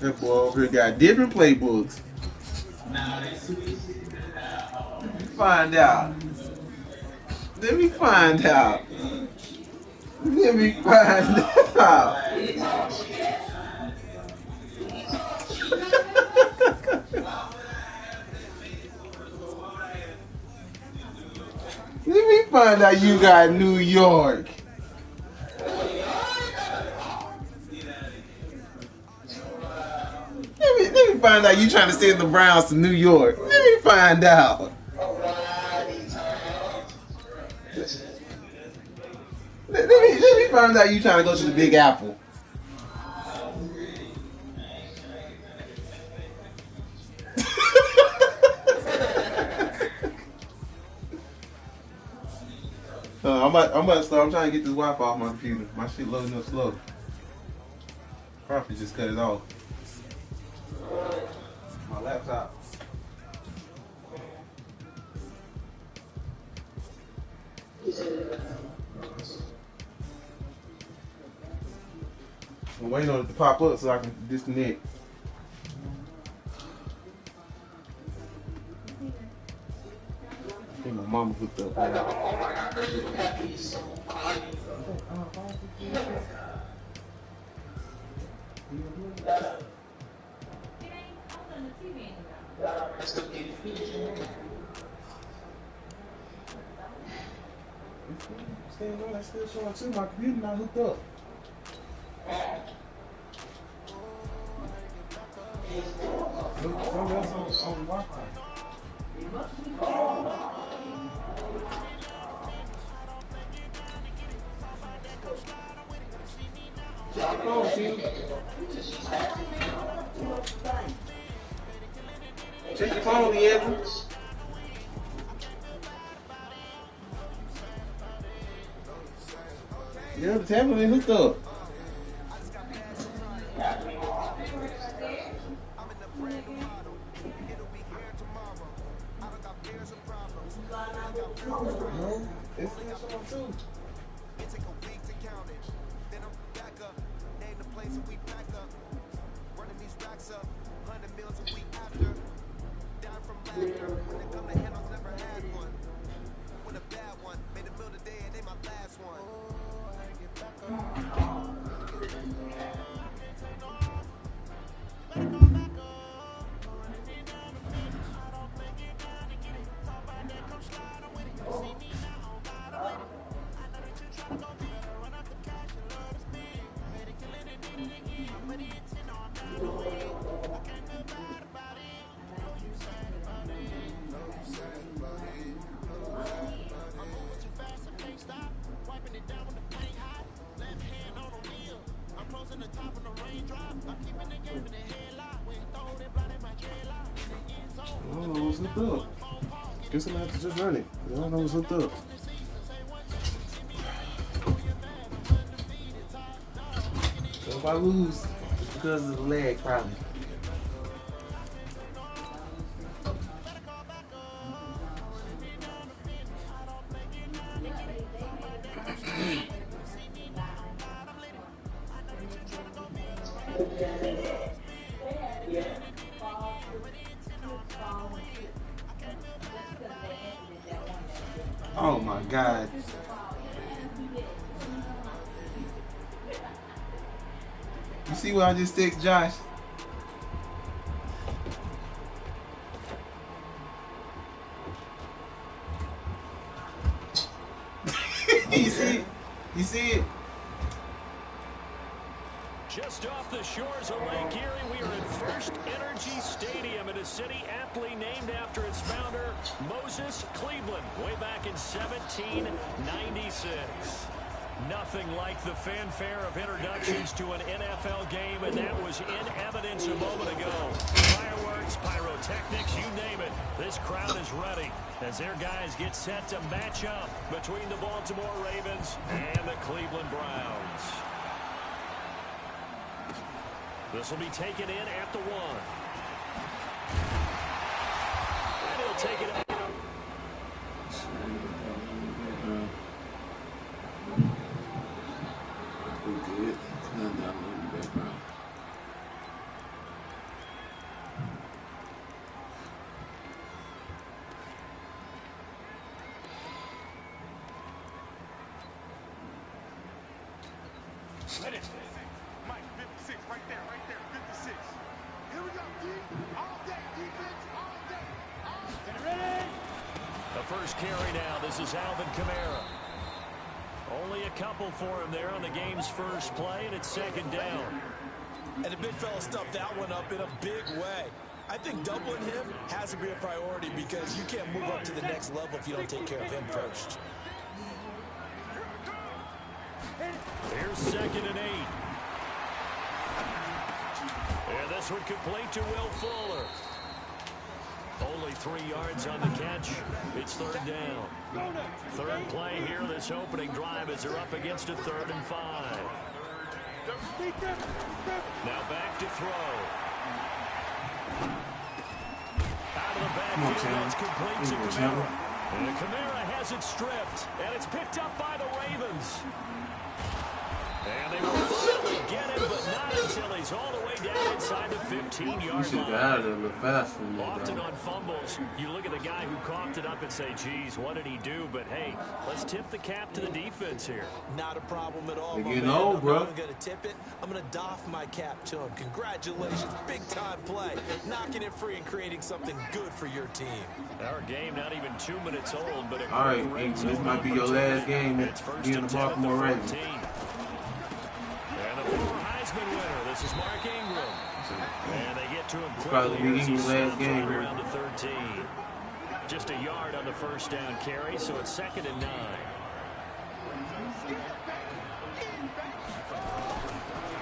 That boy over here got different playbooks. Let me find out. Let me find out. Let me find out. Let me find out you got New York. Let me find out you trying to send the Browns to New York. Let me find out. Let me find out you trying to go to the Big Apple. I'm trying to get this Wi-Fi off my computer. My shit loading up slow. Probably just cut it off. My laptop. I'm waiting on it to pop up so I can disconnect. I think my mama hooked up. That's still showing too. My computer not hooked up. Something else on Wi-Fi. Check your phone, T. Check your phone, Leandra. Yeah, the tablet ain't hooked up. No, it's still showing too. I don't know what's hooked up. Guess I'm gonna have to just run it. I don't know what's hooked up. So if I lose, it's because of the lag, probably. Oh my God. You see what I just text Josh? You see it? You see it? Just off the shores of Lake Erie, we are at First Energy Stadium in a city aptly named after its founder, Moses Cleveland, way back in 1796. Nothing like the fanfare of introductions to an NFL game, and that was in evidence a moment ago. Fireworks, pyrotechnics, you name it. This crowd is ready as their guys get set to match up between the Baltimore Ravens and the Cleveland Browns. This will be taken in at the 1. And he'll take it out. first carry now. This is Alvin Kamara. Only a couple for him there on the game's first play, and it's second down. And the big fella stuffed that one up in a big way. I think doubling him has to be a priority because you can't move up to the next level if you don't take care of him first. Here's 2nd and 8. And this one complete to Will Fuller. Only 3 yards on the catch. It's 3rd down. 3rd play here, this opening drive as they're up against a 3rd and 5. Now back to throw. Out of the backfield, it's complete to Kamara. And Kamara has it stripped, and it's picked up by the Ravens. And they will finally get him, but not until he's all the way down inside the 15-yard line. You should get out of there a little faster than that, Often on fumbles, you look at the guy who coughed it up and say, geez, what did he do? But, hey, let's tip the cap to the defense here. Not a problem at all, They're my getting man. old, bro. I'm not going to tip it. I'm going to doff my cap to him. Congratulations. Big-time play. Knocking it free and creating something good for your team. Our game not even 2 minutes old, but all right, this might be your last game in the Baltimore Ravens. And the former Heisman winner, this is Mark Ingram. And they get to him probably quickly. Ingram's last game here. Around to 13. Just a yard on the first down carry, so it's 2nd and 9.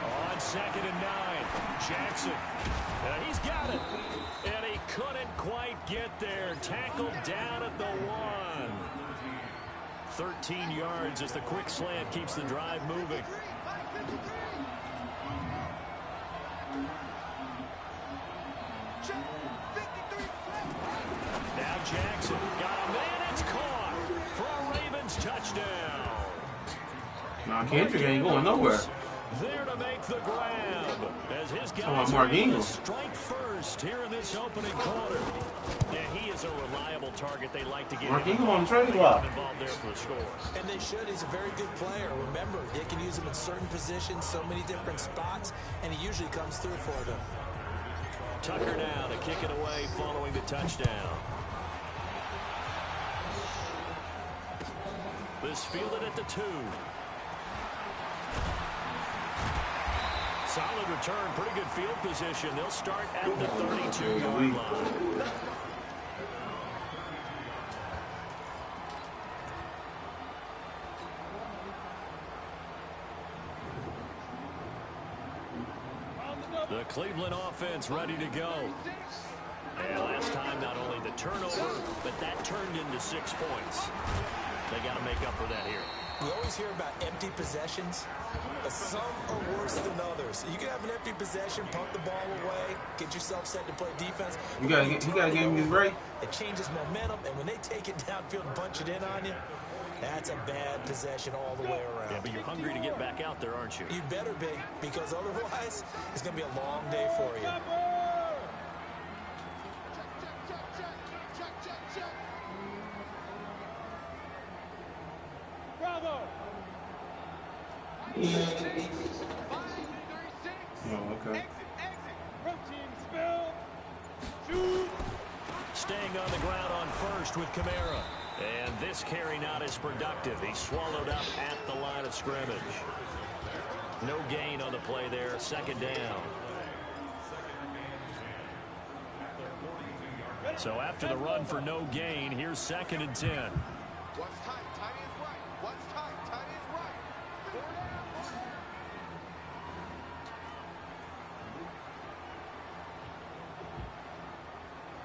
On 2nd and 9, Jackson. He's got it. And he couldn't quite get there. Tackled down at the 1. 13 yards as the quick slant keeps the drive moving. Now Jackson got a man. It's caught for a Ravens touchdown. Nah, Kendrick ain't going nowhere. There to make the grab as his guys Mark are able Ingram. to strike first here in this opening quarter. Yeah, he is a reliable target. They like to get Mark him Ingram on the trade block. involved there for the score. And they should. He's a very good player. Remember, they can use him in certain positions, so many different spots, and he usually comes through for them. Tucker now to kick it away following the touchdown. This fielded at the 2. Solid return, pretty good field position. They'll start at the 32-yard line. The Cleveland offense ready to go. And last time, not only the turnover, but that turned into 6 points. They got to make up for that here. We always hear about empty possessions, but some are worse than others. You can have an empty possession, pump the ball away, get yourself set to play defense. You gotta give him his break. It changes momentum, and when they take it downfield and bunch it in on you, that's a bad possession all the way around. Yeah, but you're hungry to get back out there, aren't you? You better be, because otherwise, it's going to be a long day for you. Bravo! Oh, okay. Staying on the ground on first with Kamara. And this carry not as productive. He's swallowed up at the line of scrimmage. No gain on the play there. 2nd down. So after the run for no gain, here's 2nd and 10. What's tight? Tight is right. What's tight? Tight is right.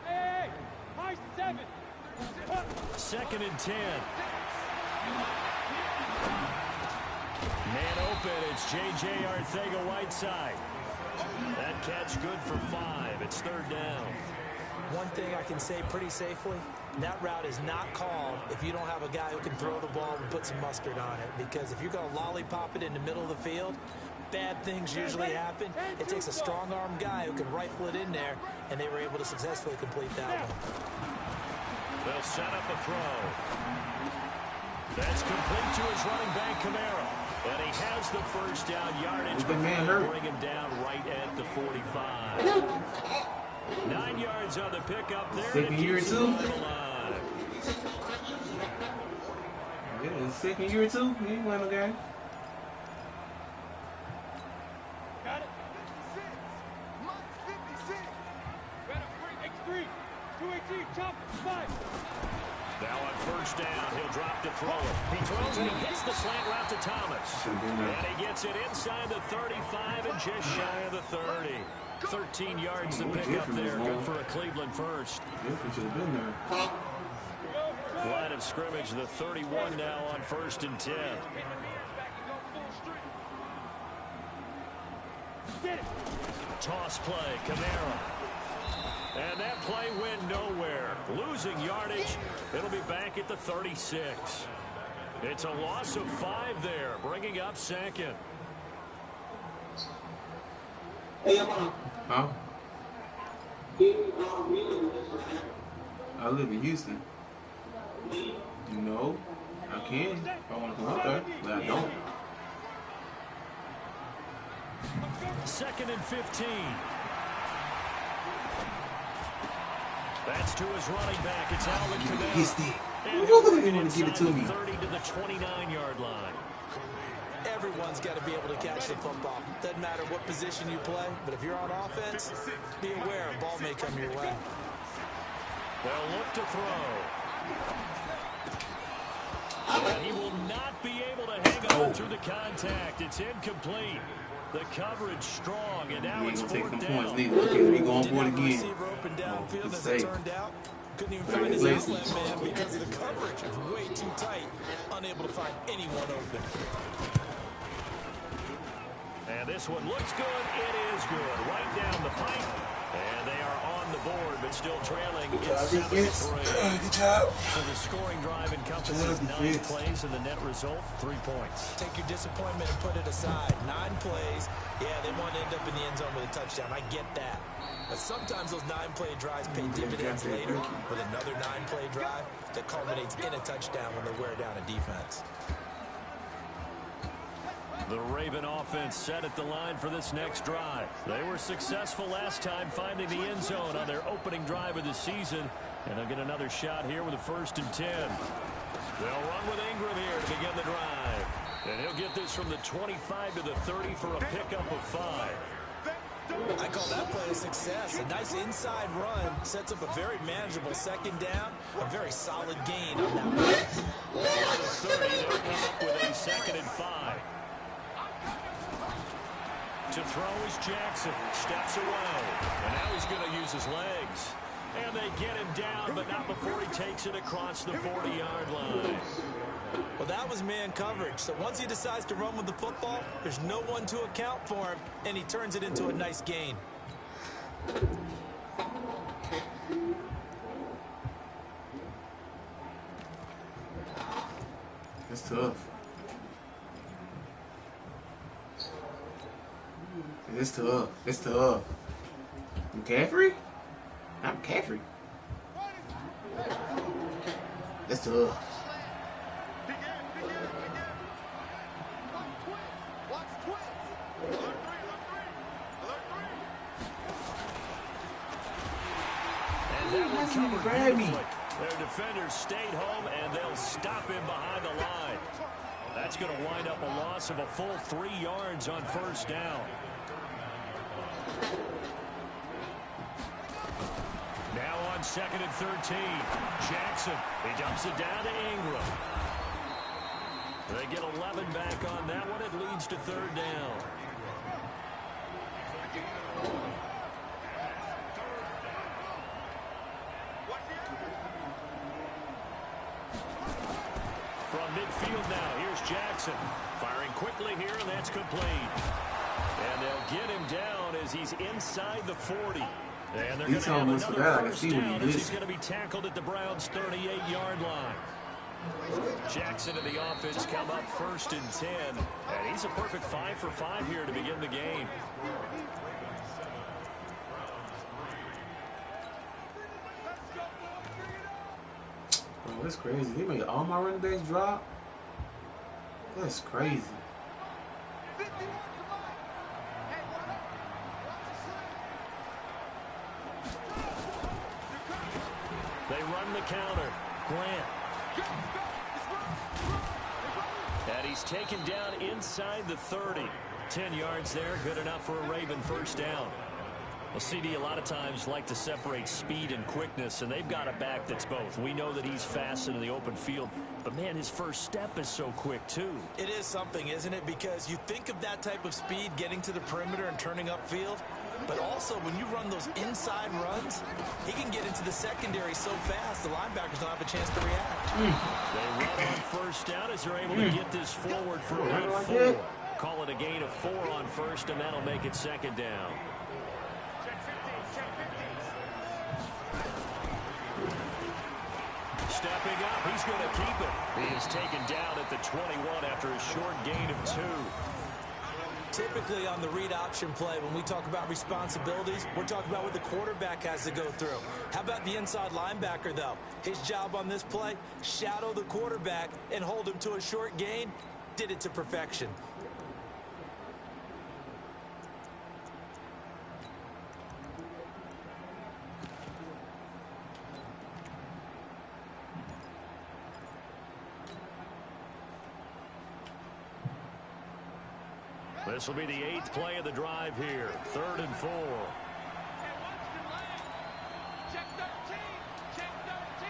Hey, high 7. 2nd and 10. Man open. It's J.J. Arcega-Whiteside. That catch good for 5. It's 3rd down. One thing I can say pretty safely, that route is not called if you don't have a guy who can throw the ball and put some mustard on it. Because if you're going to lollipop it in the middle of the field, bad things usually happen. It takes a strong-arm guy who can rifle it in there, and they were able to successfully complete that one. They'll set up a throw. That's complete to his running back, Kamara. And he has the first down yardage. The man hurt. Bring him down right at the 45. 9 yards on the pickup there. Second year, too. Alive. Yeah, his second year too. He ain't won no game. Got it. 56. Mike's 56. Better free X3. 218. Chop. 5. Now on first down, he'll drop to throw it. He throws and he hits the slant route to Thomas. And he gets it inside the 35 and just shy of the 30. 13 yards to pick up there. Good for a Cleveland first. Jeffrey should have been there. Line of scrimmage, the 31 now on first and 10. Toss play, Camara. And that play went nowhere. Losing yardage. It'll be back at the 36. It's a loss of 5 there, bringing up second. Huh? I live in Houston. No, I can. If I want to come out there, but I don't. Second and 15. That's to his running back. It's Alvin Kamara. And he'll bring it inside the 30 to the 29-yard line. Everyone's got to be able to catch the football. Doesn't matter what position you play, but if you're on offense, be aware a ball may come your way. They'll look to throw. And he will not be able to hang on through the contact. It's incomplete. The coverage strong, and now it's fourth down. Points neither. Okay, we go on board again. Receiver open downfield as it turned out. Couldn't even find his outlet man because the coverage is way too tight. Unable to find anyone open. And this one looks good. It is good. Right down the pipe. And they are on the board, but still trailing. It's 7-3. Good job. So the scoring drive encompasses 9 plays, and the net result, 3 points. Take your disappointment and put it aside. 9 plays. Yeah, they want to end up in the end zone with a touchdown. I get that. But sometimes those 9-play drives pay dividends later with another 9-play drive that culminates in a touchdown when they wear down a defense. The Raven offense set at the line for this next drive. They were successful last time finding the end zone on their opening drive of the season. And they'll get another shot here with a 1st and 10. They'll run with Ingram here to begin the drive. And he'll get this from the 25 to the 30 for a pickup of 5. I call that play a success. A nice inside run sets up a very manageable second down. A very solid gain on that play. On the 30, they'll come up with a 2nd and 5. To throw is Jackson. Steps away. And now he's going to use his legs. And they get him down, but not before he takes it across the 40-yard line. Well, that was man coverage. So once he decides to run with the football, there's no one to account for him, and he turns it into a nice gain. It's tough. It's tough. It's tough. McCaffrey? Not McCaffrey. It's tough. Grab me. Their defenders stayed home, and they'll stop him behind the line. That's going to wind up a loss of a full 3 yards on 1st down. Now on 2nd and 13. Jackson. He dumps it down to Ingram. They get 11 back on that one. It leads to 3rd down. From midfield now, here's Jackson. Firing quickly here, and that's complete. And they'll get him down as he's inside the 40. And they're going to have another 1st down as he's going to be tackled at the Browns' 38-yard line. Jackson and the offense come up 1st and 10. And he's a perfect 5 for 5 here to begin the game. Oh, that's crazy. They made all my running backs drop. That's crazy. They run the counter. Grant. And he's taken down inside the 30. 10 yards there, good enough for a Raven first down. Well, CD a lot of times like to separate speed and quickness, and they've got a back that's both. We know that he's fast in the open field, but, man, his first step is so quick, too. It is something, isn't it? Because you think of that type of speed getting to the perimeter and turning upfield, but also when you run those inside runs, he can get into the secondary so fast the linebackers don't have a chance to react. They run on first down as they're able to get this forward for about 4. Call it a gain of 4 on first, and that'll make it second down. Stepping up, he's going to keep it. He is taken down at the 21 after a short gain of 2. Typically on the read option play, when we talk about responsibilities, we're talking about what the quarterback has to go through. How about the inside linebacker, though? His job on this play, shadow the quarterback and hold him to a short gain. Did it to perfection. This will be the 8th play of the drive here. 3rd and 4. Check 13. Check 13.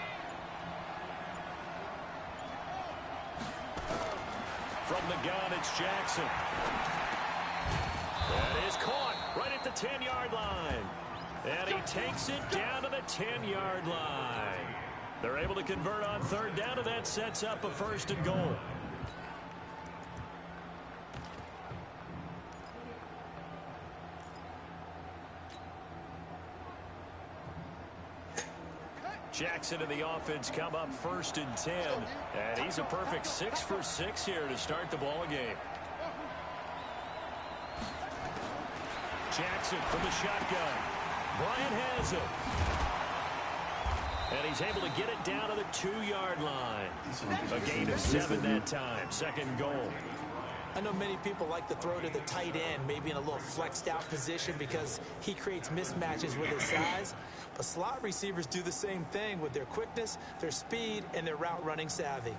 From the gun, it's Jackson. That is caught right at the 10-yard line. And he takes it down to the 10-yard line. They're able to convert on 3rd down, and that sets up a 1st and goal. Jackson and the offense come up 1st and 10. And he's a perfect 6 for 6 here to start the ball game. Jackson from the shotgun. Bryant has it. And he's able to get it down to the 2-yard line. A gain of 7 that time. 2nd goal. I know many people like to throw to the tight end, maybe in a little flexed out position because he creates mismatches with his size. But slot receivers do the same thing with their quickness, their speed, and their route running savvy.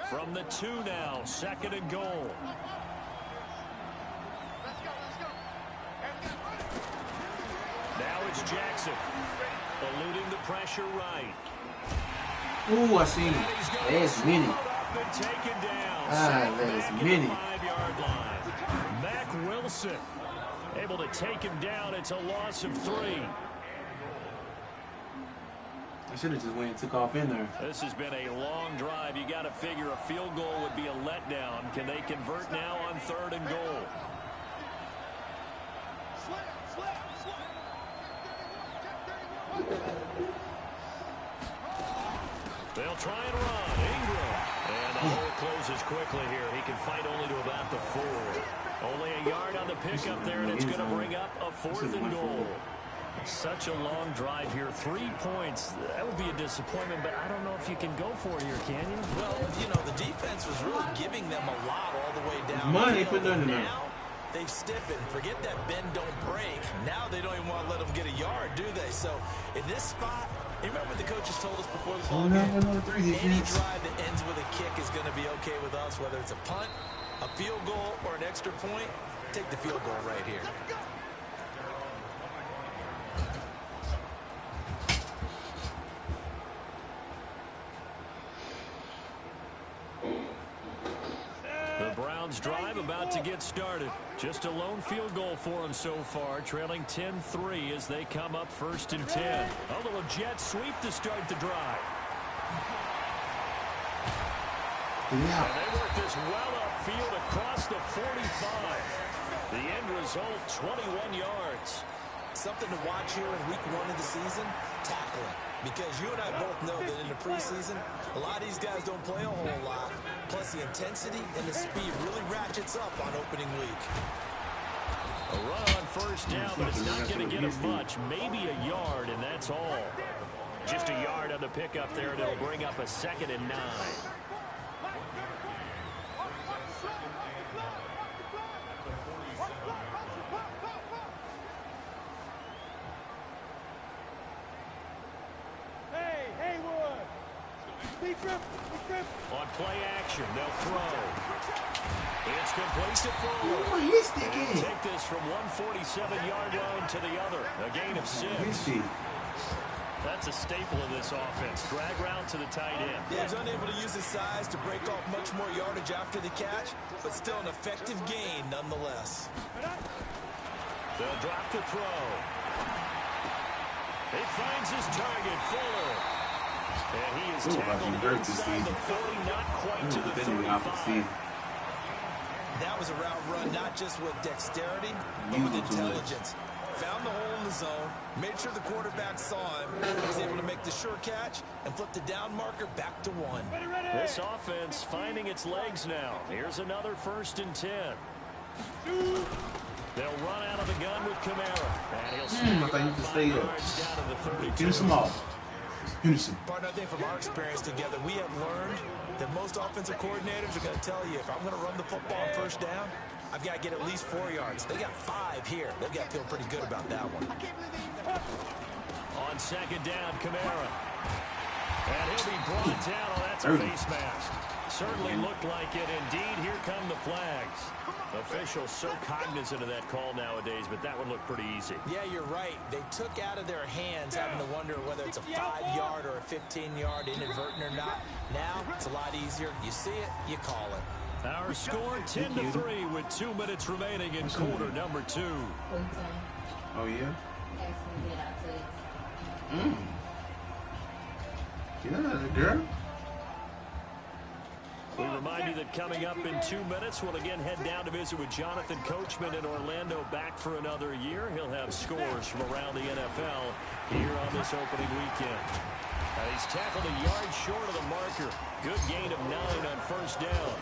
From the 2 now, 2nd and goal. Now it's Jackson. Eluding the pressure right. Ooh, I see. There's mini. There's mini. 5-yard line. Mac Wilson able to take him down. It's a loss of 3. I should have just went and took off in there. This has been a long drive. You got to figure a field goal would be a letdown. Can they convert now on 3rd and goal? They'll try and run. Ingram. And the hole closes quickly here. He can fight only to about the 4. Only a yard on the pickup there, and it's going to bring up a 4th and goal. Such a long drive here. 3 points. That would be a disappointment, but I don't know if you can go for it here, can you? Well, you know, the defense was really giving them a lot all the way down. Money put nothing in. Now, they've stiffened. Forget that bend, don't break. Now they don't even want to let them get a yard, do they? So, in this spot, you remember what the coaches told us before the ball game? Any drive that ends with a kick is going to be okay with us, whether it's a punt, a field goal, or an extra point. Take the field goal right here. The Browns drive about to get started. Just a lone field goal for them so far, trailing 10-3 as they come up 1st and 10. A little jet sweep to start the drive. And they work this well upfield across the 45. The end result, 21 yards. Something to watch here in week 1 of the season, tackling. Because you and I both know that in the preseason, a lot of these guys don't play a whole lot. Plus, the intensity and the speed really ratchets up on opening week. A run on 1st down, but it's not going to get him much. Maybe a yard, and that's all. Just a yard on the pickup there, and it'll bring up a 2nd and 9. On play action, they'll throw. It's complete to Fuller. Oh, he stick And in. take this from 147-yard line to the other. A gain of 6. That's a staple of this offense. Drag route to the tight end. Yeah, he's unable to use his size to break off much more yardage after the catch, but still an effective gain nonetheless. They'll drop the throw. He finds his target, Fuller. And he is tackled inside the 40, not quite to the 35. That was a route run not just with dexterity, but with intelligence. Found the hole in the zone, made sure the quarterback saw him, was able to make the sure catch, and flip the down marker back to 1. This offense finding its legs now. Here's another 1st and 10. They'll run out of the gun with Kamara. And he'll stay down to the 32. Finish him off. Finish him. Partner, I think from our experience together, we have learned that most offensive coordinators are going to tell you, if I'm going to run the football on 1st down, I've got to get at least 4 yards. They got 5 here. They've got to feel pretty good about that one. On 2nd down, Kamara. And he'll be brought down. Oh, that's a face mask. Certainly looked like it. Indeed, here come the flags. Officials so cognizant of that call nowadays, but that one looked pretty easy. Yeah, you're right. They took out of their hands having to wonder whether it's a 5-yard or a 15-yard, inadvertent or not. Now, it's a lot easier. You see it, you call it. Our score 10-3 with 2 minutes remaining in quarter number 2. Oh, yeah? Yeah, girl. We remind you that coming up in 2 minutes, we'll again head down to visit with Jonathan Coachman in Orlando, back for another year. He'll have scores from around the NFL here on this opening weekend. He's tackled a yard short of the marker. Good gain of 9 on 1st down.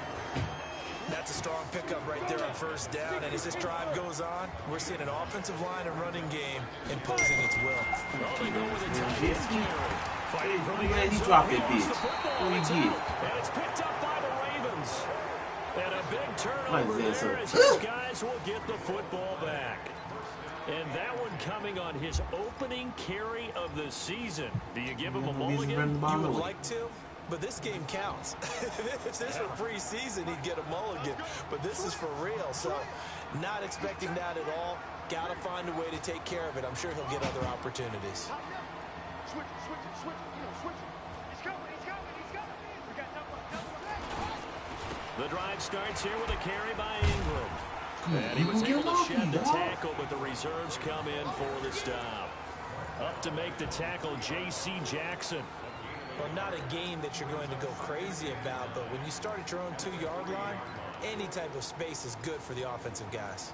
That's a strong pickup right there on 1st down. And as this drive goes on, we're seeing an offensive line and running game imposing its will. Well, they go with a tight end carry. Fighting from the end He zone. dropped it, He bitch. lost the football. What It's he did? out. And it's picked up by the Ravens. And a big turnover What is there this? as these guys will get the football back. And that one coming on his opening carry of the season. Do you give him a mulligan? You would like to, but this game counts. If this were preseason, he'd get a mulligan. But this is for real, so not expecting that at all. Got to find a way to take care of it. I'm sure he'll get other opportunities. Switch it. He's coming. We got double. The drive starts here with a carry by Ingram. And he was able to shed the tackle, but the reserves come in for the stop. Up to make the tackle, J.C. Jackson. Well, not a game that you're going to go crazy about, but when you start at your own 2-yard line, any type of space is good for the offensive guys.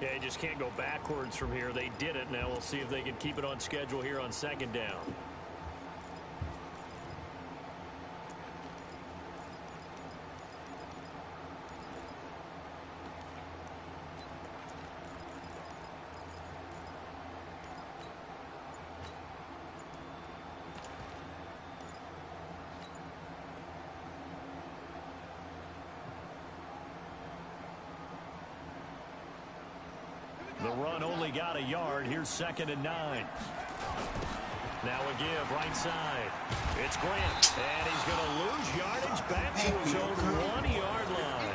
Yeah, you just can't go backwards from here. They did it. Now we'll see if they can keep it on schedule here on 2nd down. The run only got a yard. Here's 2nd and 9. Now a give right side. It's Grant. And he's going to lose yardage back to his own 1-yard line.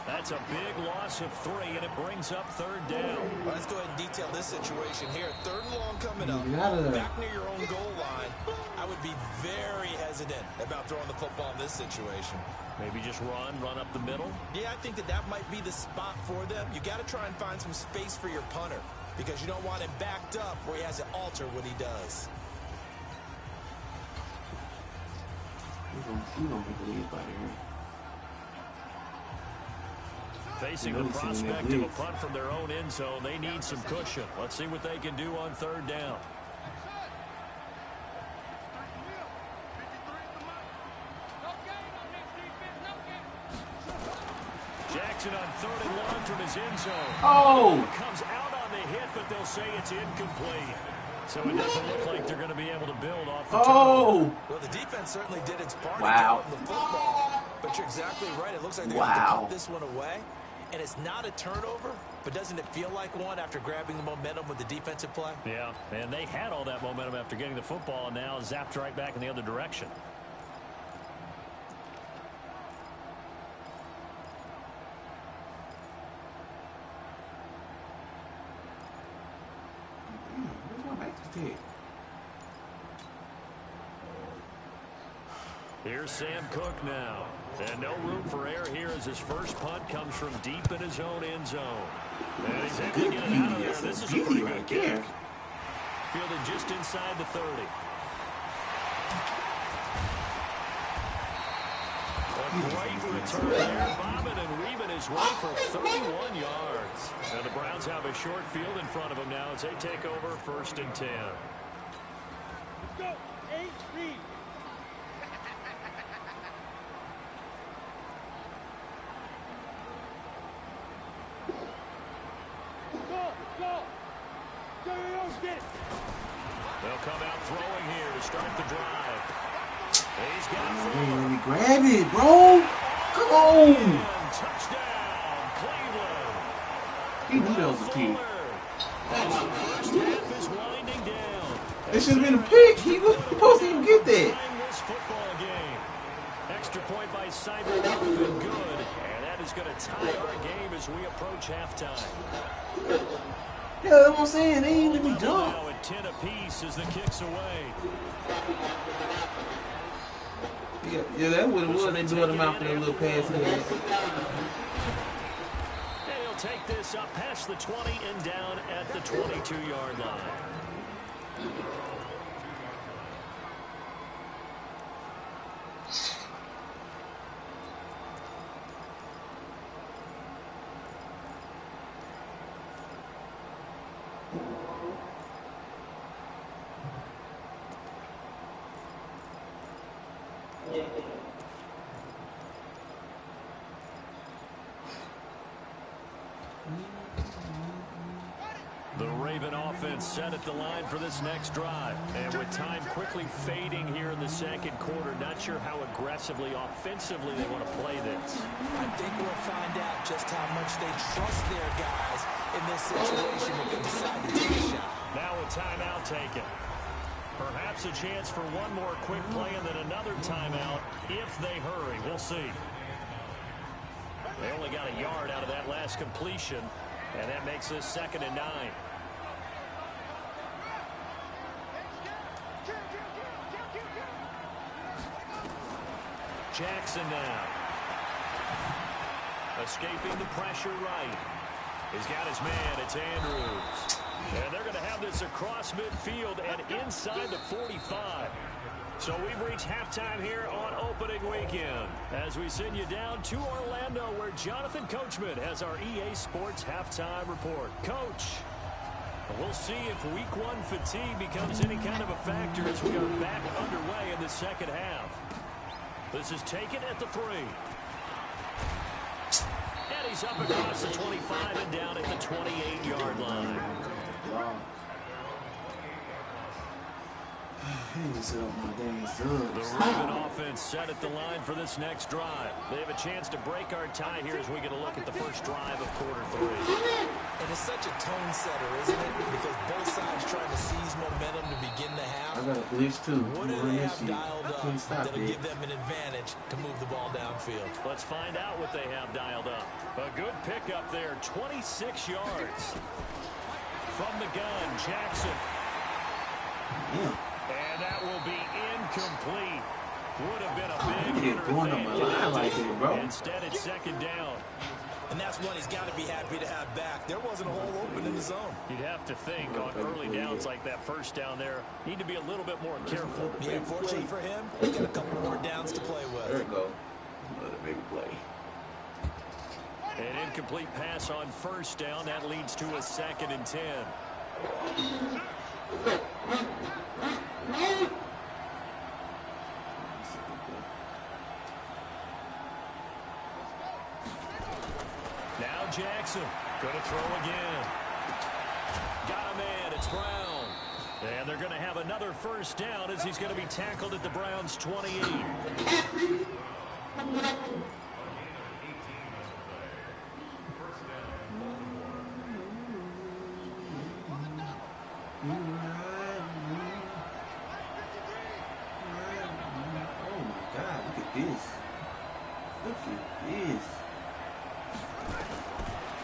That's a big loss of 3, and it brings up 3rd down. Well, let's go ahead and detail this situation here. 3rd and long coming up. Back near your own goal line. I would be very hesitant about throwing the football in this situation. Maybe just run up the middle. Yeah, I think that might be the spot for them. You got to try and find some space for your punter because you don't want him backed up where he has to alter what he does. You don't believe about it. Facing the prospect of a punt from their own end zone, they need some cushion. Let's see what they can do on 3rd down. Jackson on 3rd and long from his end zone. Oh! Comes out on the hit, but they'll say it's incomplete. So it doesn't look like they're going to be able to build off the Oh! Well, the defense certainly did its part Wow. to get the football. But you're exactly right. It looks like they're going to have to put this one away. And it's not a turnover, but doesn't it feel like one after grabbing the momentum with the defensive play? Yeah, and they had all that momentum after getting the football, and now zapped right back in the other direction. tick. Here's Sam Cook now. And no room for error here as his first punt comes from deep in his own end zone. And he's able to get it out of there. This is a pretty good kick. Fielded just inside the 30. A great return there. Bobbing and weaving his way for 31 yards. And the Browns have a short field in front of them now as they take over 1st and 10. Let's go. 8-3. They'll come out throwing here to start the drive. He's got Let me grab it, bro. Come on. Touchdown, Cleveland. He knew that was a key. As the first half is winding down. It should have been a pick. He was supposed to even get that. This football game. Extra point by Cyber would have been good. And that is going to tie our game as we approach halftime. Yeah, that's what I'm saying. They ain't let me jump. Now at 10 apiece as the kicks away. Yeah, that's what it was. They blew them out for that little pass here. He'll take this up past the 20 and down at the 22-yard line. The Raven offense set at the line for this next drive. And with time quickly fading here in the second quarter, not sure how aggressively, offensively they want to play this. I think we'll find out just how much they trust their guys in this situation if they decide to take a shot. Now a timeout taken. Perhaps a chance for one more quick play and then another timeout if they hurry. We'll see. They only got a yard out of that last completion, and that makes this 2nd and 9. Jackson now. Escaping the pressure right. He's got his man. It's Andrews. And they're going to have this across midfield and inside the 45. So we've reached halftime here on opening weekend as we send you down to Orlando where Jonathan Coachman has our EA Sports halftime report. Coach, we'll see if week 1 fatigue becomes any kind of a factor as we are back underway in the second half. This is taken at the 3. And he's up across the 25 and down at the 28-yard line. Wow. The Raven offense set at the line for this next drive. They have a chance to break our tie here as we get a look at the first drive of quarter 3. And it's such a tone setter, isn't it? Because both sides trying to seize momentum to begin the half. I got a glitch too. What do they have dialed up that'll it. give them an advantage to move the ball downfield? Let's find out what they have dialed up. A good pickup there, 26 yards. From the gun, Jackson. Yeah. And that will be incomplete. Would have been a big hitter going on my line like that, bro. Instead, it's 2nd down. And that's one he's got to be happy to have back. There wasn't a hole open in the zone. You'd have to think on early downs like that first down there, need to be a little bit more careful. Yeah, fortunately for him, he's got a couple more downs to play with. There we go. Another big play. An incomplete pass on first down. That leads to a 2nd and 10. Now Jackson going to throw again. Got a man. It's Brown. And they're going to have another first down as he's going to be tackled at the Browns' 28.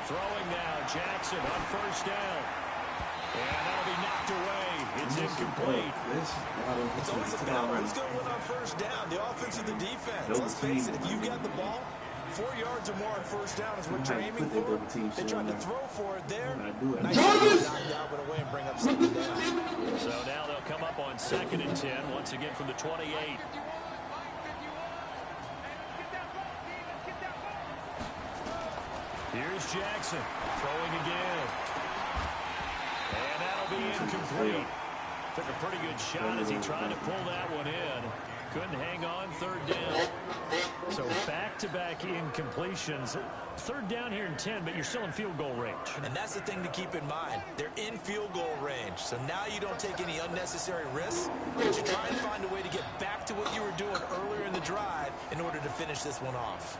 Throwing now, Jackson on first down. And that'll be knocked away. It's complete. It's always a battle. Who's going to win on first down? The offense or the defense? Let's face it, if you've got the ball, 4 yards or more on first down is what you're aiming for. They tried to throw for it there. Nice to knock Dalvin away and bring up second down. So now they'll come up on 2nd and 10, once again from the 28. Here's Jackson throwing again. And that'll be incomplete. Took a pretty good shot as he tried to pull that one in. Couldn't hang on, 3rd down. So back-to-back incompletions. 3rd down here in 10, but you're still in field goal range. And that's the thing to keep in mind. They're in field goal range. So now you don't take any unnecessary risks, but you try and find a way to get back to what you were doing earlier in the drive in order to finish this one off.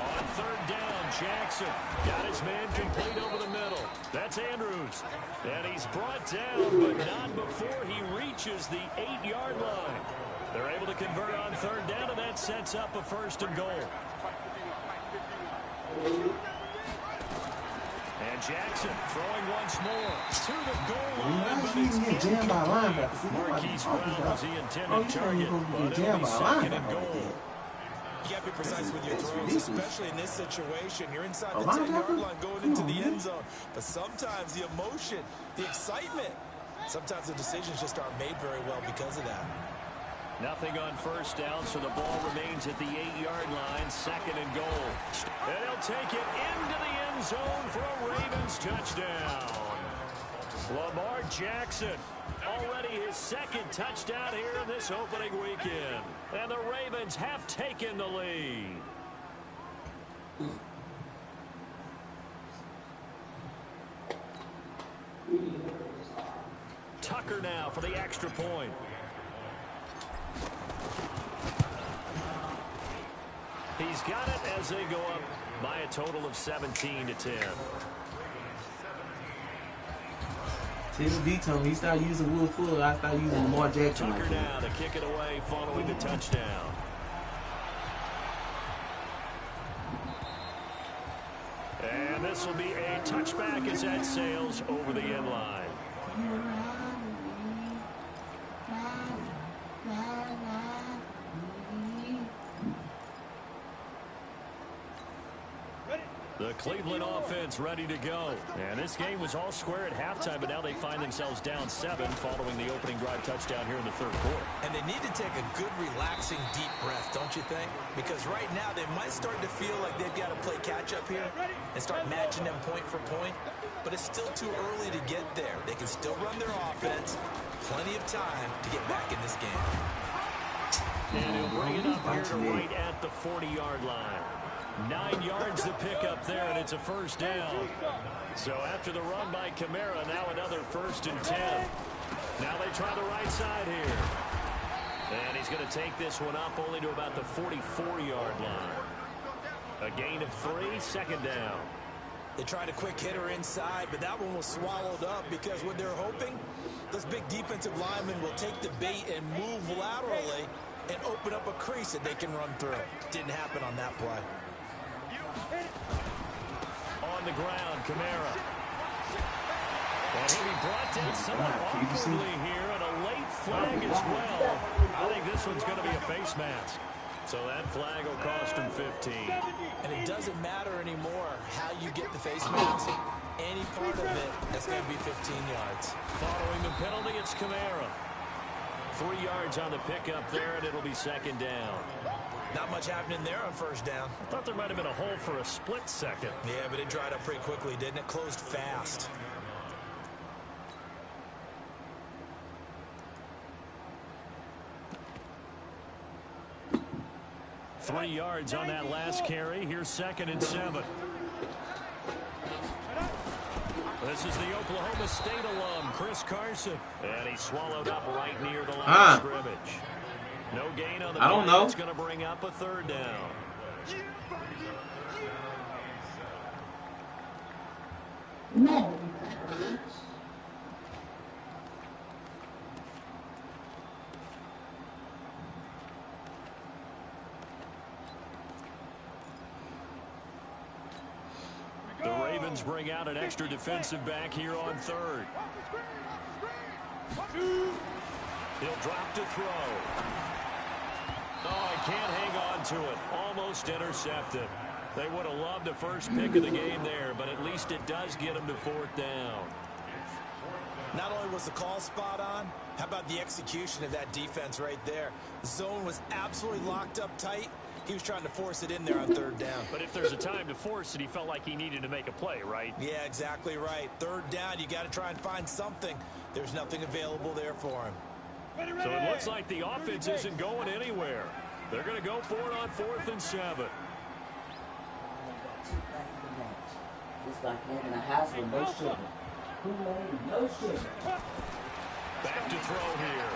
On 3rd down, Jackson got his man complete over the middle. That's Andrews. And he's brought down, but not before he reaches the 8-yard line. They're able to convert on 3rd down, and that sets up a 1st and goal. And Jackson throwing once more to the goal line, but it's incomplete. Marquise Brown was the intended target, but it'll be 2nd and goal. You got to be precise with your throws, especially in this situation. You're inside the 10-yard line going into the end zone. But sometimes the emotion, the excitement, sometimes the decisions just aren't made very well because of that. Nothing on 1st down, so the ball remains at the 8-yard line, 2nd and goal. And he'll take it into the end zone for a Ravens touchdown. Lamar Jackson, already his 2nd touchdown here in this opening weekend. And the Ravens have taken the lead. Tucker now for the extra point. He's got it as they go up by a total of 17-10. Tim D told me he started using Will Fuller. I started using Lamar Jackson. Tucker now to kick it away following the touchdown. And this will be a touchback as that sails over the end line. The Cleveland offense ready to go. And this game was all square at halftime, but now they find themselves down 7 following the opening drive touchdown here in the 3rd quarter. And they need to take a good, relaxing, deep breath, don't you think? Because right now they might start to feel like they've got to play catch-up here and start matching them point for point. But it's still too early to get there. They can still run their offense. Plenty of time to get back in this game. And he'll bring it up here to right at the 40-yard line. 9 yards to pick up there, and it's a 1st down. So after the run by Kamara, now another 1st and 10. Now they try the right side here. And he's going to take this one up only to about the 44-yard line. A gain of 3, 2nd down. They tried a quick hitter inside, but that one was swallowed up because what they're hoping, those big defensive linemen will take the bait and move laterally and open up a crease that they can run through. Didn't happen on that play. On the ground, Kamara. And he'll be brought down somewhat awkwardly here, and a late flag as well. I think this one's going to be a face mask. So that flag will cost him 15. And it doesn't matter anymore how you get the face mask. Any part of it, that's going to be 15 yards. Following the penalty, it's Kamara. 3 yards on the pickup there, and it'll be 2nd down. Not much happening there on 1st down. I thought there might have been a hole for a split second. Yeah, but it dried up pretty quickly, didn't it? Closed fast. Three yards on that last carry. Here's 2nd and 7. This is the Oklahoma State alum, Chris Carson. And he swallowed up right near the line of scrimmage. No gain on the play. It's going to bring up a 3rd down. No. The Ravens bring out an extra defensive back here on 3rd. He'll drop to throw. Oh, he can't hang on to it. Almost intercepted. They would have loved the first pick of the game there, but at least it does get him to 4th down. Not only was the call spot on, how about the execution of that defense right there? The zone was absolutely locked up tight. He was trying to force it in there on 3rd down. But if there's a time to force it, he felt like he needed to make a play, right? Yeah, exactly right. 3rd down, you got to try and find something. There's nothing available there for him. So it looks like the offense isn't going anywhere. They're going to go for it on 4th and 7. It's like having a house with no sugar. Kool-Aid, no sugar. Back to throw here.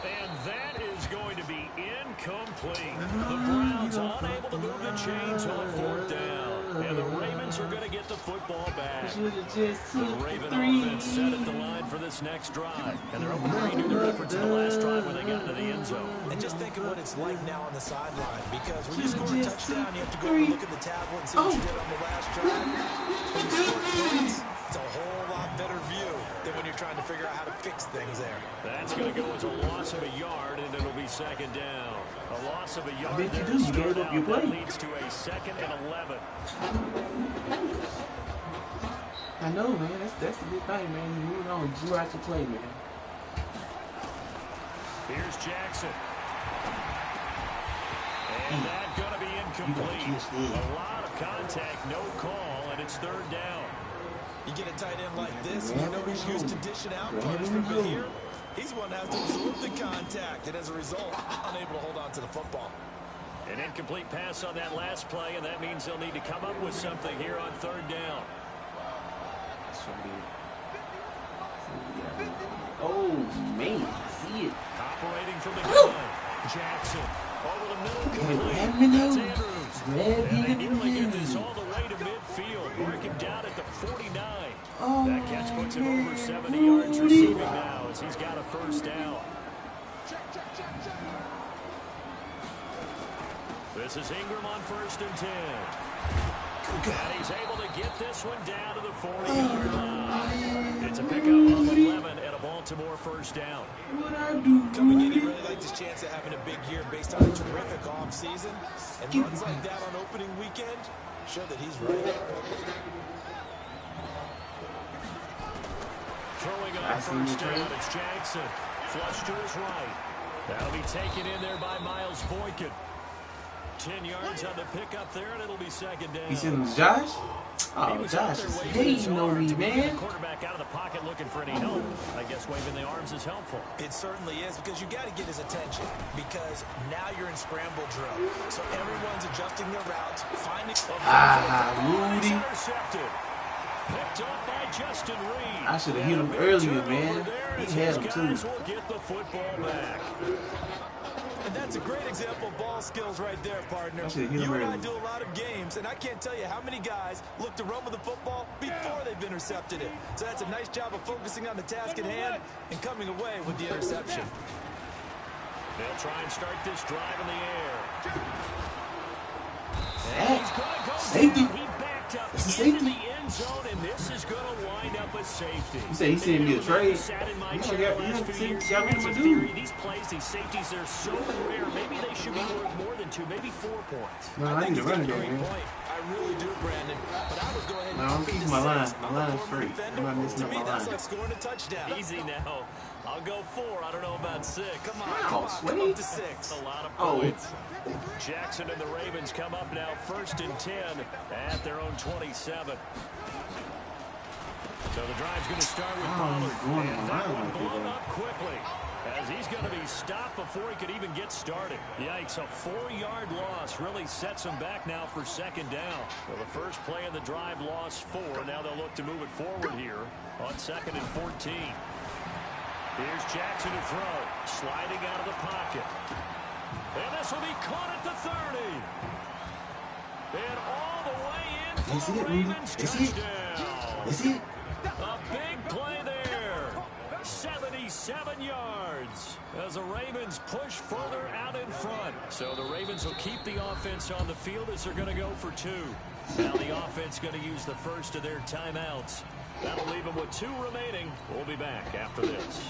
And that is going to be incomplete. The Browns unable to move the chains on 4th down. And the Ravens are going to get the football back. The Raven offense set at the line for this next drive. And they're hoping to redo their efforts in the last drive when they got into the end zone. And just think of what it's like now on the sideline. Because when you score a touchdown, you have to go and look at the tablet and see what you did on the last drive. When you score points, it's a whole lot better view than when you're trying to figure out how to fix things there. That's going to go as a loss of a yard, and it'll be 2nd down. A loss of a yard bet you there do. to You start gave up out. your play. That leads to a 2nd and 11. I know, man. That's the good thing, man. You moving on. You out to play, man. Here's Jackson. And that's going to be incomplete. A lot of contact, no call, and it's 3rd down. You get a tight end like this, and you know he's used to dishing out punishment, but here, he's the one that has to absorb the contact, and as a result, unable to hold on to the football. An incomplete pass on that last play, and that means they'll need to come up with something here on 3rd down. Oh, man. I see it. Operating from the gun. Jackson. Over the middle. Complete. That's Andrews. And they nearly get this all the way to midfield. Mark him down at the 49. Oh, that catch puts him over 70 yards receiving now as he's got a 1st down. This is Ingram on 1st and 10. And he's able to get this one down to the 40-yard line. It's a pickup of 11 and a Baltimore 1st down. Coming in, he really liked his chance of having a big year based on a terrific offseason. And runs like that on opening weekend show that he's right. Throwing on 1st down, it's Jackson. Flush to his right. That'll be taken in there by Miles Boykin. 10 yards on the pickup there, and it'll be 2nd down. He sent Josh? Oh, Josh is hating on me, man. Quarterback out of the pocket looking for any help. I guess waving the arms is helpful. It certainly is, because you got to get his attention, because now you're in scramble drill. So everyone's adjusting their routes, finding... Rudy. Intercepted. Picked up by Justin Reed. I should have hit him earlier, man. He had him, too. Will get the football back. And that's a great example of ball skills right there, partner. You and I do a lot of games, and I can't tell you how many guys look to run with the football before they've intercepted it. So that's a nice job of focusing on the task at hand and coming away with the interception. They'll try and start this drive in the air. And he's going to go safety. down. He backed up It's a into safety. the end zone, and this is going to wind up a safety. You say he sent me a trade. Sat in my You chair got last few years. rid of Here's my a dude. theory. These plays, these safeties, they're so rare. Maybe they should be worth more than 2, maybe 4 points. No, I need to run it, Great man. point. I really do, Brandon. But I would go ahead No, and I'm keep keeping the my line. six My on the line's former free. defender. I'm not messing To up me, my that's line. like scoring a touchdown. Easy now. I'll go 4. I don't know about 6. Come on, Wow, come sweet. up to 6. That's a lot of Oh. points. Jackson and the Ravens come up now 1st and 10 at their own 27. So the drive's going to start with Pollard. And that one blown up quickly as he's going to be stopped before he could even get started. Yikes, a 4-yard loss really sets him back now for 2nd down. Well, the first play of the drive lost 4. Now they'll look to move it forward here on 2nd and 14. Here's Jackson to throw. Sliding out of the pocket. And this will be caught at the 30. And all the way in for the Ravens touchdown. Is it? A big play there. 77 yards as the Ravens push further out in front. So the Ravens will keep the offense on the field as they're going to go for 2. Now the offense going to use the first of their timeouts. That'll leave them with 2 remaining. We'll be back after this.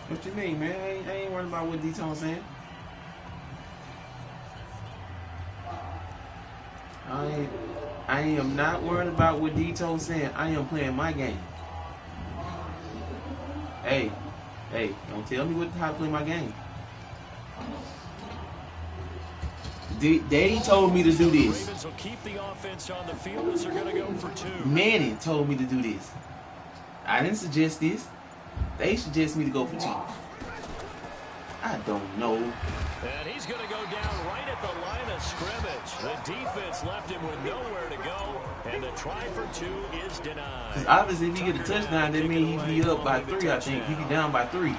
What you mean, man? I ain't worried about what D-Tone saying. I am not worried about what D-Tone saying. I am playing my game. Hey, don't tell me how to play my game. They told me to do this. Ravens will keep the offense on the field as they're going to go for 2. Madden told me to do this. I didn't suggest this. They suggest me to go for 2. I don't know. And he's going to go down right at the line of scrimmage. The defense left him with nowhere to go, and the try for 2 is denied. Because obviously, if he get a touchdown, that means he'd be up by 3, I think. He'd be down by 3.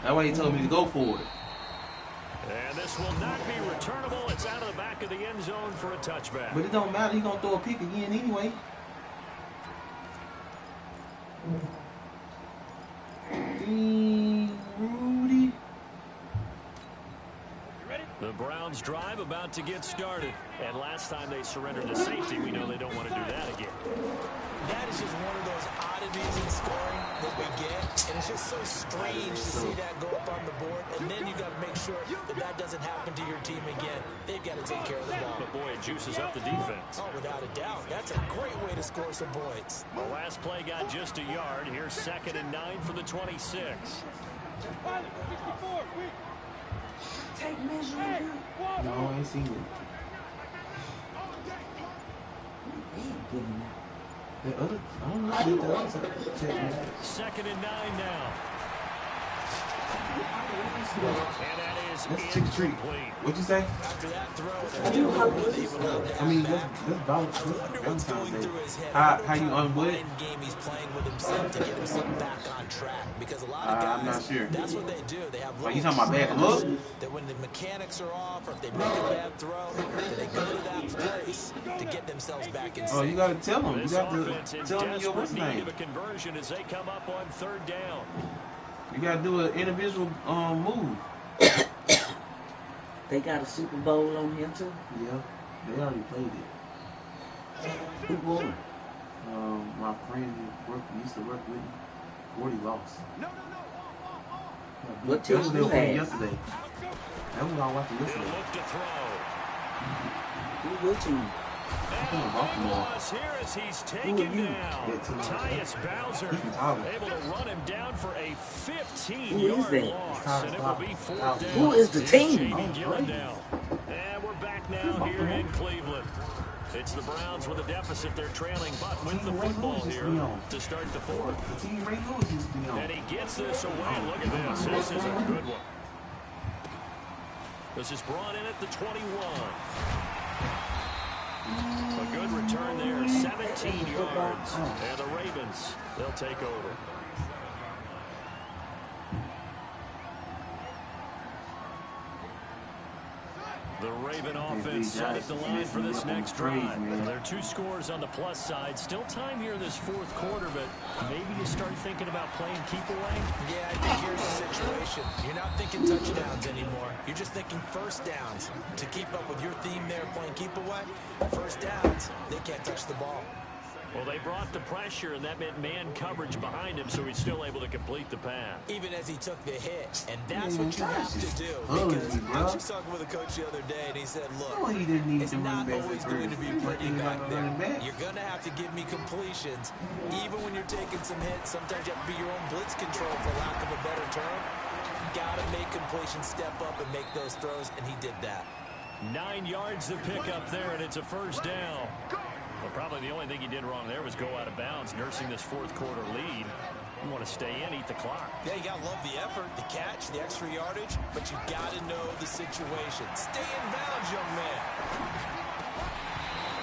That's why he told me to go for it. And this will not be returnable. It's out of the back of the end zone for a touchback. But it don't matter. He's going to throw a pick again anyway. Rudy. The Browns drive about to get started. And last time they surrendered to safety, we know they don't want to do that again. That is just one of those oddities in scoring that we get. And it's just so strange to see that go up on the board. And then you got to make sure that that doesn't happen to your team again. They've got to take care of the ball. But boy, it juices up the defense. Oh, without a doubt. That's a great way to score some points. The last play got just a yard. Here's 2nd and 9 for the 26. Pilot, 64, quick. Take measurement. No, I ain't seen it. He ain't giving out. The other, I don't know. I did the other side. 2nd and 9 now. And that is That's trick-or-treat. incomplete. What'd you say? After that throw, I mean, that's Valentine's Day. How you on what? Game he's playing with himself to get himself back on track. Because a lot of guys, I'm not sure. that's what they do. They have Are you talking about bad luck? that when the mechanics are off or if they make a bad throw, that they go to that place to get themselves back in sync. Oh, you got to tell them. You This got offense to in tell them your desperate what's need name. of a conversion as they come up on 3rd down. You got to do an individual move. They got a Super Bowl on him too. Yeah, they already played it. Who won? My friend used to work with me. Gordy lost. What team That's you what had? yesterday. That was all watching He'll yesterday. look to throw. Who your team? And a big loss here as he's taken you? down. Tyus Bowser able to run him down for a 15-yard that? loss. And it will be 4th down. Who is the team? Jamie Gillen now. And we're back now here in Cleveland. It's the Browns with a deficit. They're trailing, but with the football here to start the 4th. The team Ray Lewis used to be on. And he gets this away. Look at this. This is a good one. This is brought in at the 21. A good return there, 17 yards. And the Ravens, they'll take over. The Raven offense set at the line for this next drive. There are 2 scores on the plus side. Still time here in this 4th quarter, but maybe you start thinking about playing keep away. Yeah, I think here's the situation. You're not thinking touchdowns anymore. You're just thinking first downs. To keep up with your theme there, playing keep away, first downs, they can't touch the ball. Well, they brought the pressure, and that meant man coverage behind him, so he's still able to complete the pass. Even as he took the hit. And that's what you have to do. Because I was just talking with a coach the other day, and he said, look, it's not always going to be pretty back there. You're going to have to give me completions. Even when you're taking some hits, sometimes you have to be your own blitz control, for lack of a better term. You got to make completions step up and make those throws, and he did that. 9 yards to pick up there, and it's a first down. Well, probably the only thing he did wrong there was go out of bounds, nursing this 4th quarter lead. You want to stay in, eat the clock. Yeah, you got to love the effort, the catch, the extra yardage, but you got to know the situation. Stay in bounds, young man.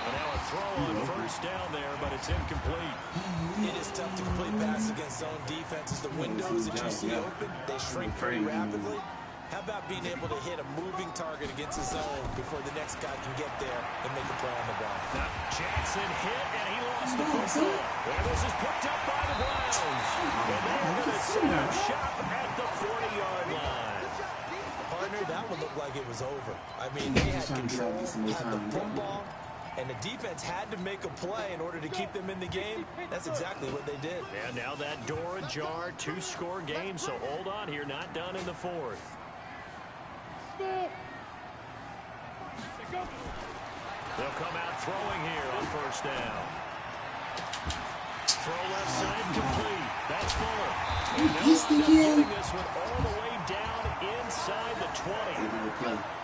And now a throw on first down there, but it's incomplete. It is tough to complete passes against zone defenses. The windows that you see open, they shrink pretty rapidly. How about being able to hit a moving target against a zone before the next guy can get there and make a play on the ball? Now Jackson hit, and he lost the football. And this is picked up by the Browns. And they're going to set up shop at the 40-yard line. Hard partner, that one looked like it was over. I mean, they had control, had the football, and the defense had to make a play in order to keep them in the game. That's exactly what they did. And now that door ajar, 2-score game, so hold on here, not done in the fourth. They'll come out throwing here on first down. Throw left side complete. That's Fuller. And they'll end up getting this one all the way down inside the 20.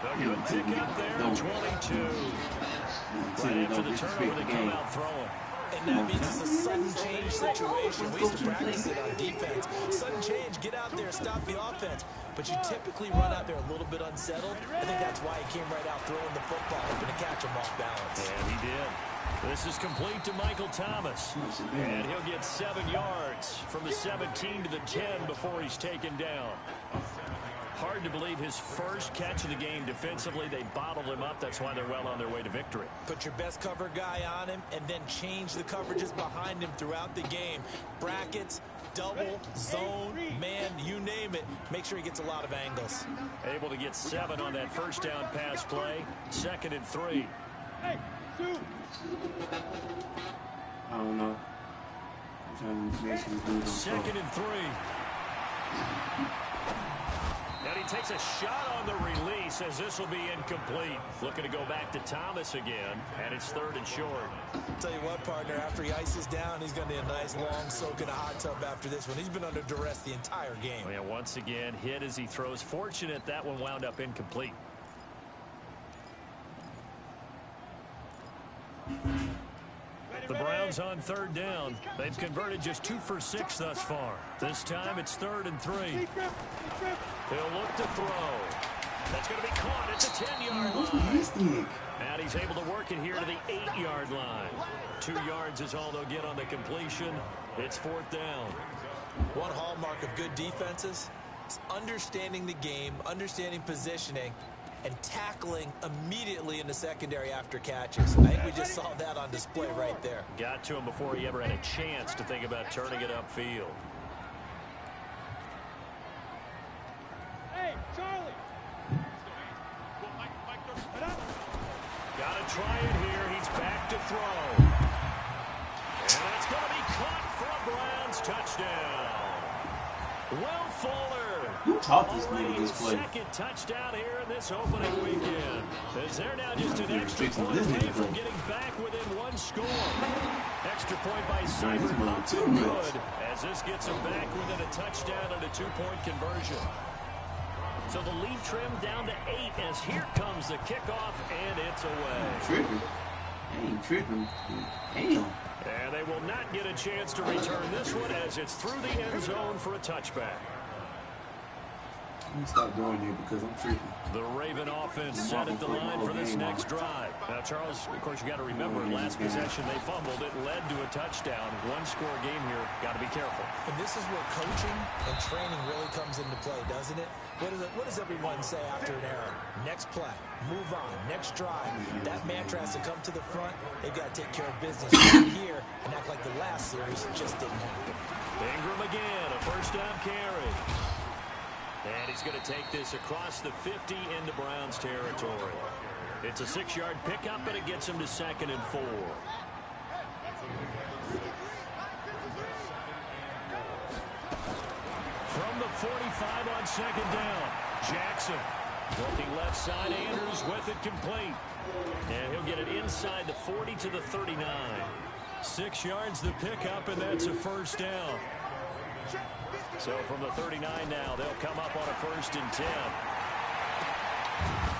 They'll get a pick up there at 22. Right after the turnover, they come out throwing. And that means it's a sudden change situation. We used to practice it on defense. Sudden change, get out there, stop the offense. But you typically run out there a little bit unsettled. I think that's why he came right out throwing the football, hoping to catch him off balance. And he did. This is complete to Michael Thomas. And he'll get 7 yards from the 17 to the 10 before he's taken down. Hard to believe his first catch of the game defensively. They bottled him up. That's why they're well on their way to victory. Put your best cover guy on him and then change the coverages behind him throughout the game. Brackets, double, zone, man, you name it. Make sure he gets a lot of angles. Able to get 7 on that first down pass play. 2nd and 3. Hey, two. I don't know. I'm trying to do 2nd and 3. And he takes a shot on the release as this will be incomplete. Looking to go back to Thomas again, and it's 3rd and short. Tell you what, partner, after he ices down, he's going to need a nice long soak in a hot tub after this one. He's been under duress the entire game. Oh, yeah, once again, hit as he throws. Fortunate that one wound up incomplete. The Browns on 3rd down. They've converted just 2 for 6 thus far. This time it's 3rd and 3. He'll look to throw. That's going to be caught at the 10-yard line. And he's able to work it here to the 8-yard line. 2 yards is all they'll get on the completion. It's 4th down. One hallmark of good defenses is understanding the game, understanding positioning, and tackling immediately in the secondary after catches. I think we just saw that on display right there. Got to him before he ever had a chance to think about turning it upfield. Hey, Charlie. Got to try it here. He's back to throw. And that's going to be caught for a Browns touchdown. Will Fuller. Who taught this nigga this play? Second touchdown here in this opening weekend. As they're now just an extra point away from getting back within 1 score. Extra point by Cyber, not too good. As this gets them back within a touchdown and a 2-point conversion. So the lead trimmed down to 8 as here comes the kickoff, and it's away. Tripping. Ain't tripping. Damn. And they will not get a chance to return this one as it's through the end zone for a touchback. I'm gonna stop going there because I'm tripping. The Raven offense set at the line for this next drive. Now, Charles, of course, you got to remember, last possession they fumbled. It led to a touchdown. 1-score game here. Got to be careful. And this is where coaching and training really comes into play, doesn't it? What does everyone say after an error? Next play, move on, next drive. That mantra has to come to the front. They've got to take care of business right here and act like the last series just didn't happen. Ingram again, a first down carry. And he's going to take this across the 50 into Browns territory. It's a 6-yard pickup, and it gets him to 2nd and 4. From the 45 on 2nd down, Jackson looking left side. Andrews with it complete. And he'll get it inside the 40 to the 39. 6 yards the pickup, and that's a first down. So from the 39 now, they'll come up on a 1st and 10.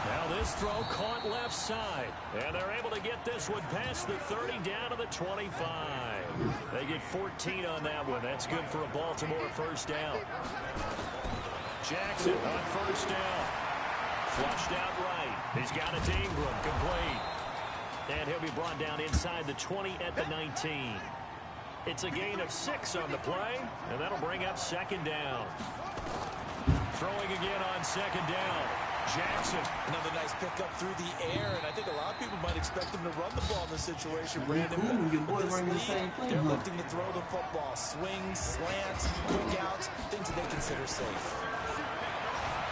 Now this throw caught left side. And they're able to get this one past the 30 down to the 25. They get 14 on that one. That's good for a Baltimore first down. Jackson on first down. Flushed out right. He's got it to Ingram, complete. And he'll be brought down inside the 20 at the 19. It's a gain of 6 on the play, and that'll bring up 2nd down. Throwing again on 2nd down. Jackson. Another nice pickup through the air, and I think a lot of people might expect him to run the ball in this situation, Brandon. But this lead, they're looking to throw the football. Swings, slants, quick outs, things that they consider safe.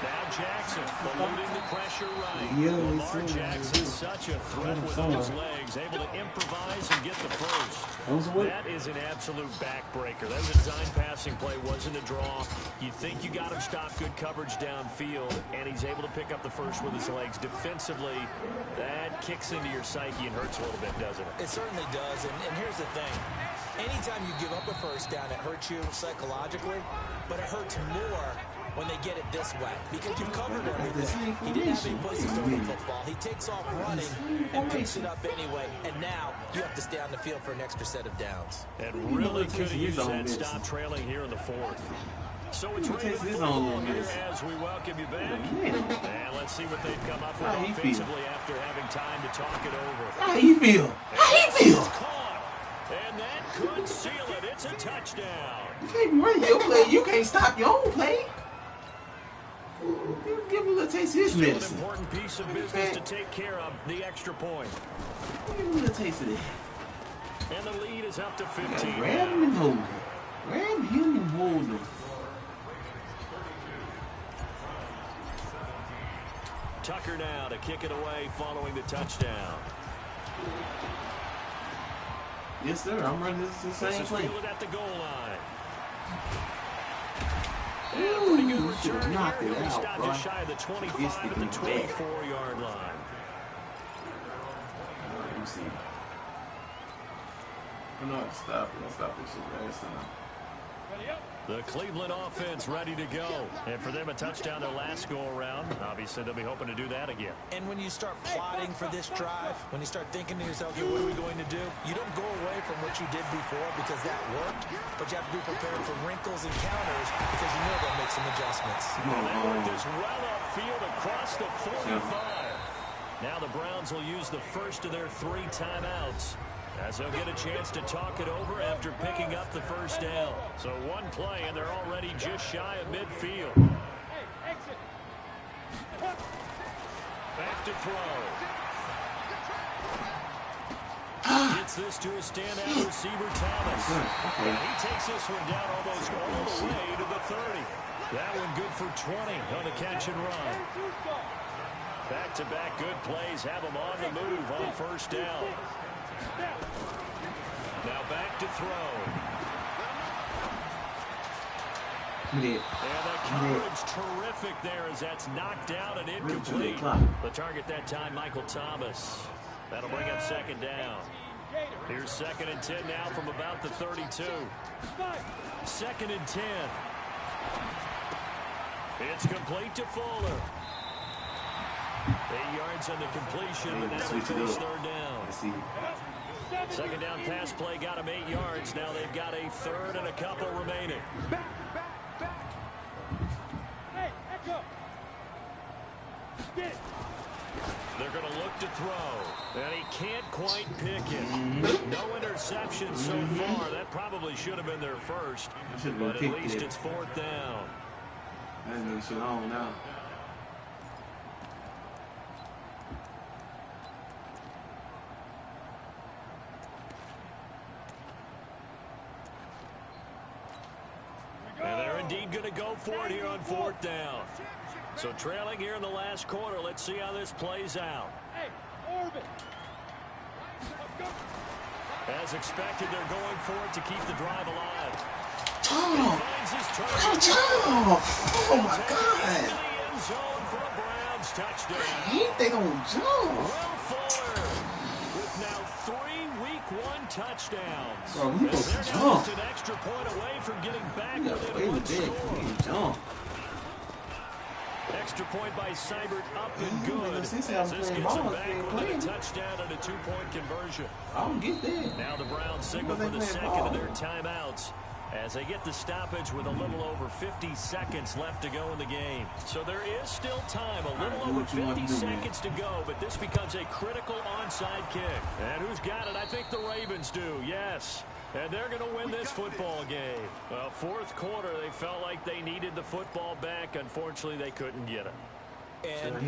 Now Jackson eluding the pressure right. Yeah, Lamar Jackson's such a threat with those legs, able to improvise and get the first. That is an absolute backbreaker. That was a design passing play, wasn't a draw. You think you got him stopped, good coverage downfield, and he's able to pick up the first with his legs. Defensively, that kicks into your psyche and hurts a little bit, doesn't it? It certainly does, and here's the thing. Anytime you give up a first down, it hurts you psychologically, but it hurts more when they get it this way, because you've covered everything. He didn't have any place to throw the football. He takes off running and picks it up anyway, and now you have to stay on the field for an extra set of downs. And really could have used that stop trailing here in the fourth. So it's Raven football here as we welcome you back. And let's see what they've come up with offensively after having time to talk it over. How you feel? How you feel? And that could seal it. It's a touchdown. You can't run your play. You can't stop your own play. You give him a little taste of his medicine. An important piece of business to take care of, the extra point. Give him a little taste of that. And the lead is up to 15. Grab him and hold him. Grab him and hold him. Tucker now to kick it away following the touchdown. Yes, sir. I'm running the same play. Fielded at the goal line. Ooh, Pretty good you return should have knocked here. it He out, stopped bro. just shy of the 25 at the 24-yard line. Let me see. I know how to stop it. I stopped this shit last time. The Cleveland offense ready to go. And for them, a touchdown their last go-around. Obviously, they'll be hoping to do that again. And when you start plotting for this drive, when you start thinking to yourself, okay, what are we going to do? You don't go away from what you did before because that worked, but you have to be prepared for wrinkles and counters because you know they'll make some adjustments. And they work this well upfield across the 45. Now the Browns will use the first of their 3 timeouts, as they'll get a chance to talk it over after picking up the first down. So one play, and they're already just shy of midfield. Back to throw. Gets this to a standout receiver, Thomas. And he takes this one down almost all the way to the 30. That one good for 20 on the catch and run. Back-to-back good plays have them on the move on first down. Now back to throw. And the coverage terrific there as that's knocked down and incomplete. The target that time, Michael Thomas. That'll bring up second down. Here's 2nd and 10 now from about the 32. 2nd and 10. It's complete to Fuller. 8 yards on the completion, but now they force third down. Second down pass play got them 8 yards. Now they've got a third and a couple remaining. They're going to look to throw, and he can't quite pick it. No interception so far. That probably should have been their first, but at least it's 4th down. That's no shit on now. And they're indeed going to go for it here on 4th down. So trailing here in the last quarter. Let's see how this plays out. As expected, they're going for it to keep the drive alive. Oh, oh my God. I hate they don't jump. Will Fuller with now 3 Week 1 touchdowns. Bro, he As goes they're to now jump. just an extra point away from getting back Yeah, within one score. jump. Extra point by Seibert up and Yeah, good. this is As how this I'm gets them playing back ball. with a touchdown and a 2-point conversion. I don't get that. Now the Browns signal for the second of their timeouts as they get the stoppage with a little over 50 seconds left to go in the game. So there is still time, a little over 50 seconds to go, but this becomes a critical onside kick. And who's got it? I think the Ravens do, yes. And they're going to win this football game. Well, 4th quarter, they felt like they needed the football back. Unfortunately, they couldn't get it. And I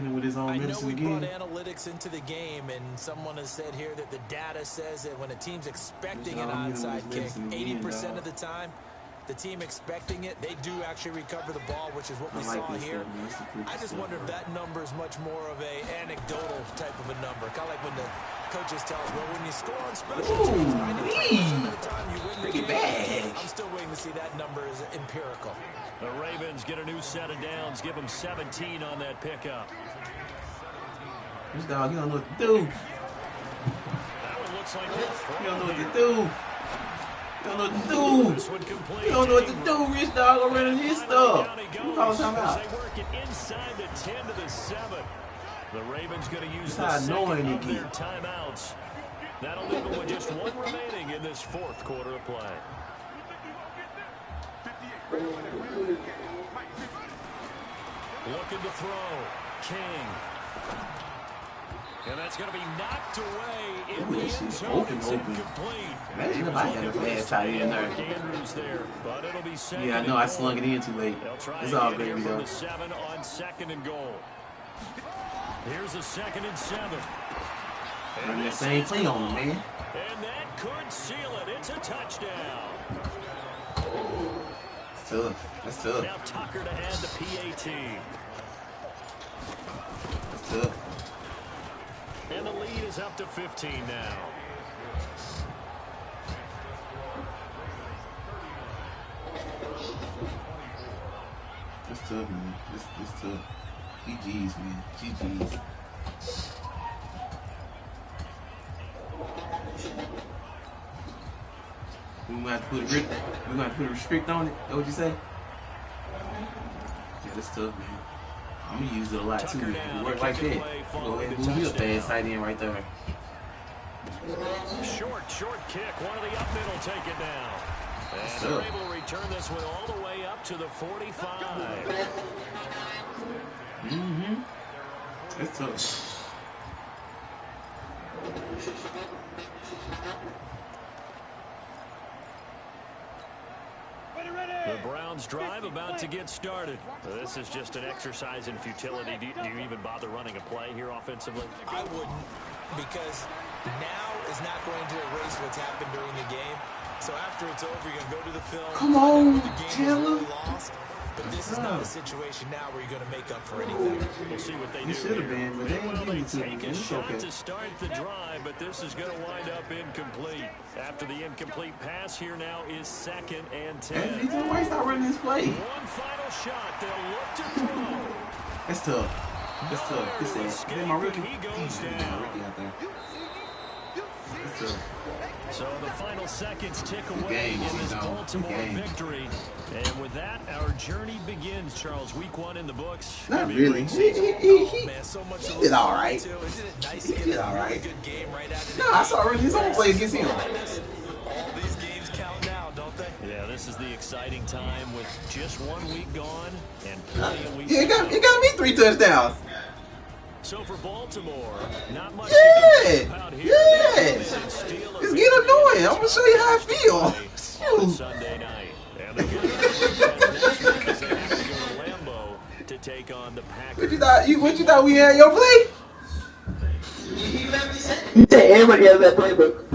know we brought analytics into the game, and someone has said here that the data says that when a team's expecting an onside kick, 80% of the time, the team expecting it, they do actually recover the ball, which is what we saw here. I just wonder if that number is much more of a anecdotal type of a number. Kind of like when the coaches tell us, well, when you score on special teams, 90% of the time you win the game. I'm still waiting to see that number is empirical. The Ravens get a new set of downs, give them 17 on that pickup. This dog, you don't know what to do. That one looks like you don't know what to do. You don't know what to do. You don't know what to do, Rich Dog. I'm running his stuff. Who calls time out? They work it inside the 10 to the 7. The Ravens going to use the That's how second annoying of it their gets. timeouts. That'll leave them with just one remaining in this fourth quarter of play. Looking to throw. King. And that's going to be knocked away in the end zone. It's incomplete. Imagine if I had a fast tight end there. But it'll be second. Yeah, I know I slung it in too late. It's all gravy though. The 7 on 2nd and goal. Here's a 2nd and 7. Running that same play on him, man. And that could seal it. It's a touchdown. That's tough. That's tough. Now Tucker to add the PAT. That's tough. And the lead is up to 15 now. That's tough, man. That's tough. GG's, man. GG's. We're gonna have to put a restrict on it. Is that what you say? Yeah, that's tough, man. I'm gonna use it a lot too. If it work like that, go ahead and move your fast tight end right there. Short kick. One of the up middle take it now. And they're able to return this one all the way up to the 45. That's tough. The Browns drive about to get started. This is just an exercise in futility. Do you even bother running a play here offensively? I wouldn't, because now is not going to erase what's happened during the game. So after it's over, you're going to go to the film. Come on, the game Taylor. really lost. But this is not a situation now where you're going to make up for anything. We'll see what they do. You should have been, but they ain't giving it to Take me. a It's shot okay. to start the drive, but this is going to wind up incomplete. After the incomplete pass, here now is 2nd and 10. Why start running this play? One final shot. They'll look to throw. That's tough. That's tough. This is Escape, my rookie. he goes down. Rookie out there. That's tough. So the final seconds tick away in this Baltimore victory. And with that, our journey begins, Charles. Week 1 in the books. Not really. He did all right. He did all right. No, I saw really his own play against him. All these games count now, don't they? Yeah, this is the exciting time with just 1 week gone and plenty of weeks. Yeah, it got me 3 touchdowns. So for Baltimore, not much Yeah, to about here. yes. It's getting annoying. I'm gonna show you how I feel. On Shoot. Sunday night. And they're going to next week because they have to go to Lambeau to take on the Packers. What you thought we had your play? You said everybody has that playbook.